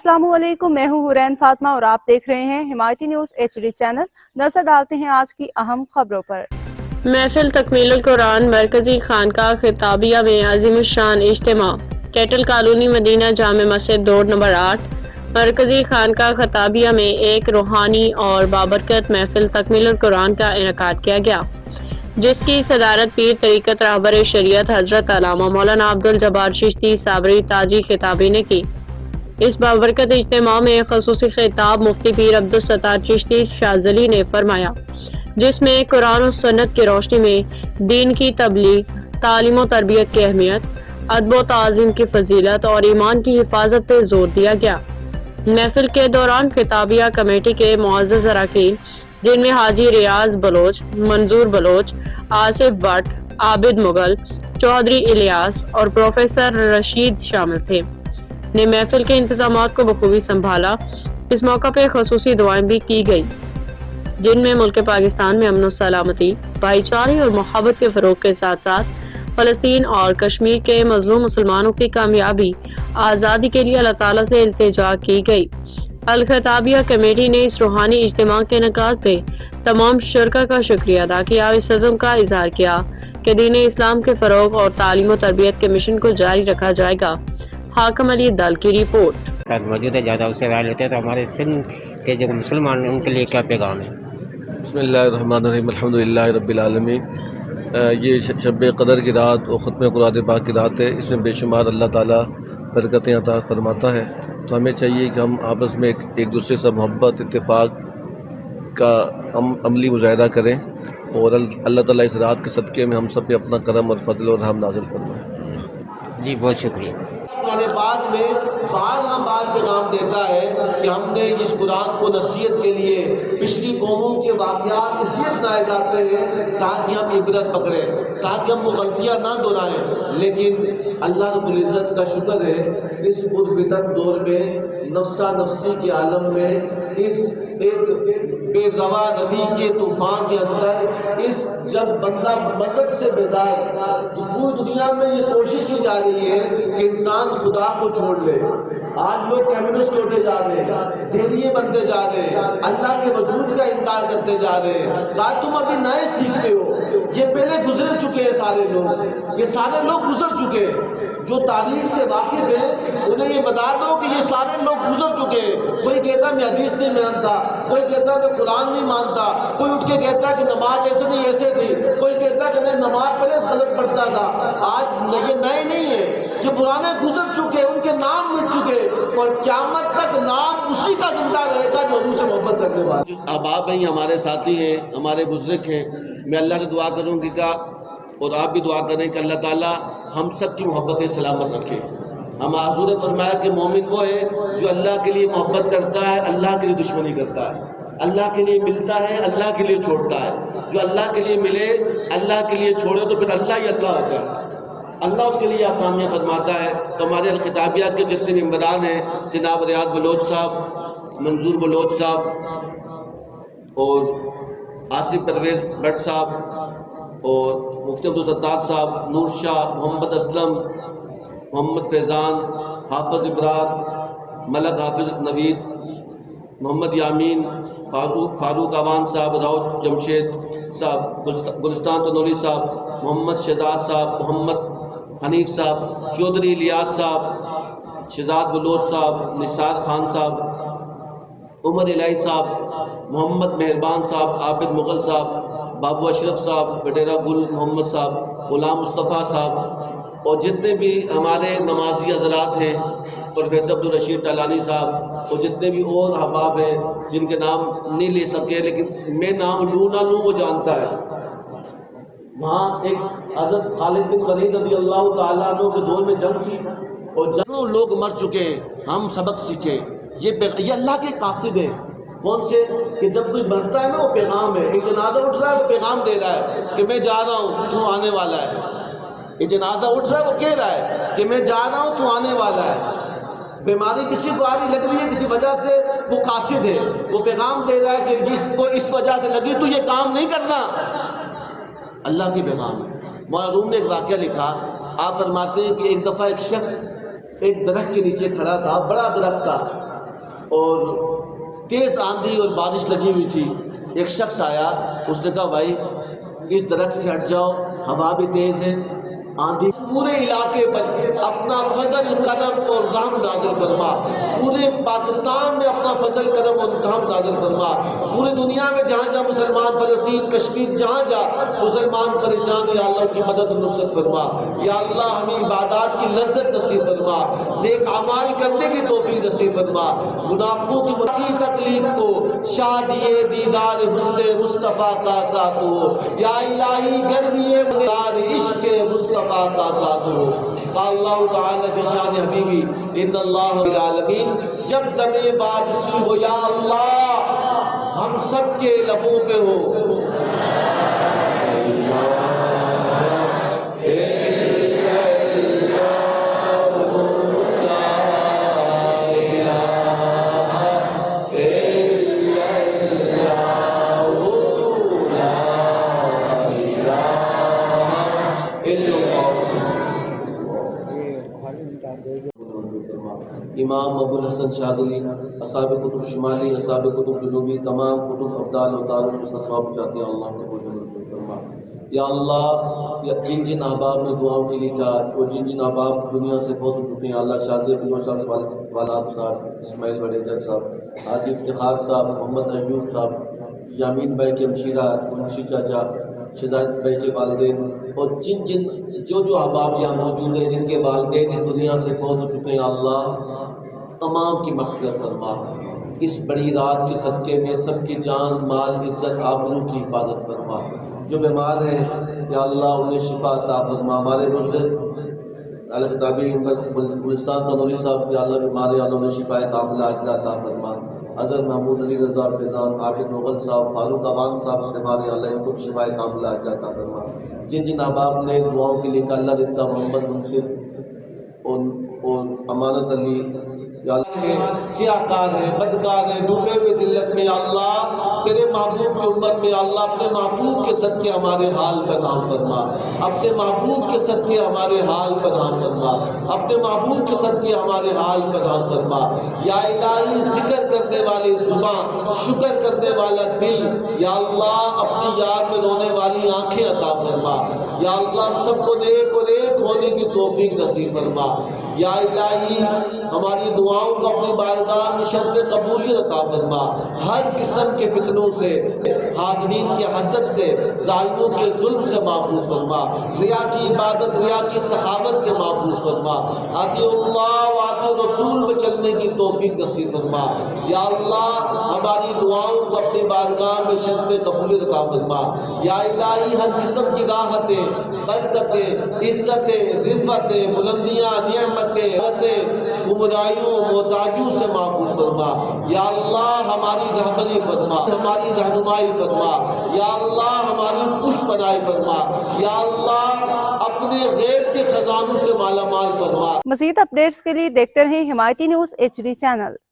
अस्सलामुअलैकुम, मैं हूँ हुरैन फातिमा और आप देख रहे हैं हिमायती न्यूज़ HD चैनल। नजर डालते हैं आज की अहम खबरों पर। महफिल तकमीलुल कुरान मरकजी खानकाह खिताबिया में अज़ीमुश्शान इज्तिमा। कैटल कॉलोनी मदीना जामे मस्जिद रोड नंबर 8 मरकजी खानकाह खिताबिया में एक रूहानी और बाबरकत महफिल तकमीलुल कुरान का इनेकाद किया गया, जिसकी सदारत पीर तरीक़त रहबर शरीयत हज़रत अल्लामा मौलाना अब्दुल जब्बार चिश्ती साबरी ताजी खिताबी ने की। इस बाबरकत इज्तिमा में ख़ुसूसी खिताब मुफ्ती पीर अब्दुल सत्तार चिश्ती शाज़ली ने फरमाया, जिसमें कुरान और सुन्नत की रोशनी में दीन की तबलीग, तालीम और तरबियत की अहमियत, अदब व ताज़ीम की फजीलत और ईमान की हिफाजत पर जोर दिया गया। महफिल के दौरान खिताबिया कमेटी के मुअज़्ज़ज़ अरकान, जिनमें हाजी रियाज बलोच, मंजूर बलोच, आसिफ भट्ट, आबिद मुगल, चौधरी इलियास और प्रोफेसर रशीद शामिल थे, ने महफिल के इंतजामात को बखूबी संभाला। इस मौका पर खसूसी दुआएं भी की गई, जिनमें मुल्क पाकिस्तान में अमन सलामती, भाईचारे और मोहब्बत के फरोग के साथ साथ फ़लस्तीन और कश्मीर के मजलूम मुसलमानों की कामयाबी, आज़ादी के लिए अल्लाह ताला से इल्तिजा की गई। अल-खिताबिया कमेटी ने इस रूहानी इज्तिमा के इनेकाद पे तमाम शुरका का शुक्रिया अदा किया। इस अज़्म का इज़हार किया कि दीन इस्लाम के फरोग और तालीम और तरबियत के मिशन को जारी रखा जाएगा। हाकम अली दल की रिपोर्ट। साथ मौजूद है, ज़्यादा उससे राय लेते हैं तो हमारे सिंध के जो मुसलमान हैं उनके लिए क्या पैगाम है? बिस्मिल्लाहिर्रहमानिर्रहीम, अल्हम्दुलिल्लाहि रब्बिल आलमीन। ये शब क़दर की रात और ख़त्म कुरान पाक की रात है। इसमें बेशुमार अल्लाह ताला बरकतें अता फरमाता है। तो हमें चाहिए कि हम आपस में एक दूसरे से मोहब्बत इत्तेफाक का अमली मुजाहिदा करें और अल्लाह ताला इस रात के सदक़े में हम सब पे अपना करम और फजल और रहम नाज़िल फरमाए। जी बहुत शुक्रिया। बाद में बार पैगाम देता है कि हमने इस कुरान को नसीहत के लिए पिछली कौमों के वाक़यात इसलिए सुनाए जाते हैं ताकि हम इबरत पकड़ें, ताकि हम वो गलतियाँ ना दोहराएं। लेकिन अल्लाह रब्बुल इज़्ज़त का शुक्र है, इस पुरफितन दौर में नफ्सा नफ्सी के आलम में इस एक बेरवा नबी के तूफान के अंदर इस जब बंदा मदद से बेदार पूरी दुनिया में ये कोशिश की जा रही है कि इंसान खुदा को छोड़ ले। आज लोग कम्युनिस्ट होते जा रहे हैं, देनिये बनते जा रहे हैं, अल्लाह के वजूद का इनकार करते जा रहे हैं। क्या तुम अभी नए सीखते हो? ये पहले गुजर चुके हैं सारे लोग, ये सारे लोग गुजर चुके हैं। जो तारीख से वाकिफ है उन्हें ये बता दो कि ये सारे लोग गुजर चुके हैं। कोई कहता मैं हदीस नहीं मानता, कोई कहता मैं कुरान नहीं मानता, कोई उठ के कहता कि नमाज ऐसे नहीं ऐसे थी, कोई कहता कि नहीं नमाज पहले गलत पढ़ता था। आज ये नए नहीं है, जो पुराने गुजर चुके, उनके नाम मिट चुके और क़यामत तक नाम उसी का जिंदा रहेगा जो हजूर से मोहब्बत करने वाले। अब आप ही हमारे साथी हैं, हमारे बुजुर्ग हैं। मैं अल्लाह से दुआ करूँगी का और आप भी दुआ करें कि अल्लाह ताला हम सब की मोहब्बत सलामत रखे। हम हजूर ने फरमाया कि मोमिन वो है जो अल्लाह के लिए मोहब्बत करता है, अल्लाह के लिए दुश्मनी करता है, अल्लाह के लिए मिलता है, अल्लाह के लिए छोड़ता है। जो अल्लाह के लिए मिले, अल्लाह के लिए छोड़े तो फिर अल्लाह ही अल्लाह होता है, अल्लाह उसके लिए आसानियाँ फरमाता है। तो हमारे अल-खिताबिया के जितने मेम्बरान हैं, जनाब रियाज बलोच साहब, मंजूर बलोच साहब और आसिफ परवेज भट्ट साहब और मुफ्ती अब्दुल सत्तार साहब, नूर शाह, मोहम्मद असलम, मोहम्मद फैज़ान, हाफिज इब्रार, मलक हाफिज नवीद, मोहम्मद यामीन, फारूक अवान साहब, राउत जमशेद साहब, गुलिस्तान तनूरी साहब, मोहम्मद शहजाद साहब, मोहम्मद हनीफ साहब, चौधरी इलियास साहब, शहजाद बलोच साहब, निसार खान साहब, उमर इलाही साहब, मोहम्मद मेहरबान साहब, आबिद मुगल साहब, बाबू अशरफ साहब, बटेरा गुल मोहम्मद साहब, गुलाम मुस्तफ़ा साहब और जितने भी हमारे नमाजी हजरात हैं, प्रोफेसर अब्दुल रशीद तालानी साहब और जितने भी और अहबाब हैं जिनके नाम नहीं ले सके, लेकिन मैं नाम लूँ ना लूँ वो जानता है। वहाँ एक हज़रत खालिद बिन वलीद रज़ी अल्लाह तआला अन्हु के दौर में जंग थी और जंगों लोग मर चुके हैं, हम सबक सीखे। ये अल्लाह के कासिद है। कौन से कि जब कोई मरता है ना वो पैगाम है, एक जनाजा उठ रहा है वो पैगाम दे रहा है कि मैं जा रहा हूँ तू आने वाला है। एक जनाजा उठ रहा है वो कह रहा है कि मैं जा रहा हूँ तू आने वाला है। बीमारी किसी को आ रही लग रही है किसी वजह से, वो कासिद है, वो पैगाम दे रहा है कि जिसको इस वजह से लगी तो ये काम नहीं करना। अल्लाह की पैगाम है। मौलाना रूम ने एक वाक़या लिखा, आप फरमाते हैं कि एक दफ़ा एक शख्स एक दरख्त के नीचे खड़ा था, बड़ा दरख्त था, اور تیز آندھی اور بارش لگی ہوئی تھی. ایک شخص آیا, اس نے کہا بھائی اس درخت سے ہٹ جاؤ, ہوا بھی تیز ہے, آندھی. پورے علاقے پر اپنا فضل کرم اور رحم نازل فرما. پورے پاکستان میں اپنا فضل کرم اور رحم نازل فرما. پوری دنیا میں جہاں جہاں مسلمان, فلسطین, کشمیر, جہاں جہاں مسلمان پریشان, یا اللہ کی مدد و نصرت فرما. یا اللہ ہمیں عبادات کی لذت نصیب فرما, نیک اعمال کرنے کی توفیق نصیب فرما. منافقوں کی مٹی تکلیف کو شادی دیدار حسن مصطفیٰ کا ساتھ ہو. یا الہی گرمی دیدار عشق مصطفیٰ کا ساتھ ہو. اللہ تعالی فی شان حبیبی ان اللہ رب العالمین. جب دمے بارشی ہو یا اللہ ہم سب کے لبوں پہ ہو. امام ابو الحسن شاذلی, اصحاب کتب شمالی, اصحاب کتب جنوبی, تمام کتب ابدال و تعارف اس کا ثواب چاہتے ہیں. اللہ کو جنت فرما. یا اللہ جن جن احباب نے دعاؤں کے لیے کہا, وہ جن جن احباب دنیا سے بہت ہو چکے ہیں, اللہ شاذلی ابن صاحب والد صاحب, اسماعیل وڈیجر صاحب, حاجی افتخار صاحب, محمد ایوب صاحب, یامین بھائی کے ہمشیرہ, منشی چاچا, شہزاد بھائی کے والدین, اور جن جن جو احباب یہاں موجود ہیں جن کے والدین اس دنیا سے بہت ہو چکے ہیں, اللہ تمام کی مغفرت فرما. اس بڑی رات کے صدقے میں سب کی جان, مال, عزت, آبرو کی حفاظت فرما. جو بیمار ہیں یا اللہ انہیں شفا عطا فرما. ہمارے بزرگ الخطابی گلستان تنوری صاحب یا اللہ بیمار ہیں, انہیں شفا کاملہ عاجلہ عطا فرما. حضرت محمود علی رضا فیضان, عابد مغل صاحب, فاروق عوان صاحب بیمار ہیں, اللہ ان کو شفا کاملہ عاجلہ عطا فرما. جن جن احباب نے دعاؤں کے لیے کہا, اللہ رضا, محمد منصف اور امانت علی, یا اللہ سیاہ کار ہے, بدکار ہے, ڈوبے ہوئے ذلت میں, یا اللہ تیرے محبوب کی امت میں, یا اللہ اپنے محبوب کے صدقے ہمارے حال پر رحم فرما. اپنے محبوب کے صدقے ہمارے حال پر رحم فرما. اپنے محبوب کے صدقے ہمارے حال پر رحم فرما. یا الہی ذکر کرنے والی زبان, شکر کرنے والا دل, یا اللہ اپنی یاد میں رونے والی آنکھیں عطا فرما. یا اللہ ہم سب کو نیک اور ایک ہونے کی توفیق نصیب فرما. یا الہی ہماری دعاؤں کو اپنی بارگاہ میں شرط قبولیت عطا فرما. ہر قسم کے فتنوں سے, حاسدین کے حسد سے, ظالموں کے ظلم سے محفوظ فرما. ریا کی عبادت, ریا کی سخاوت سے محفوظ فرما. آتی اللہ و آتی رسول میں چلنے کی توفیق نصیب فرما. یا اللہ ہماری دعاؤں کو اپنی بارگاہ میں شرط قبولیت عطا فرما. یا الہی ہر قسم کی راحتیں, برکتیں, عزتیں, رفعتیں, بلندیاں, نعمتیں, گمراہیوں, محتاجوں سے محفوظ فرما. یا اللہ ہماری رہبری فرما, ہماری رہنمائی فرما. یا اللہ ہماری پشت بنائی فرما. یا اللہ اپنے غیب کے خزانوں سے مالا مال فرما. مزید اپڈیٹس کے لیے دیکھتے رہیں حمایتی نیوز HD چینل.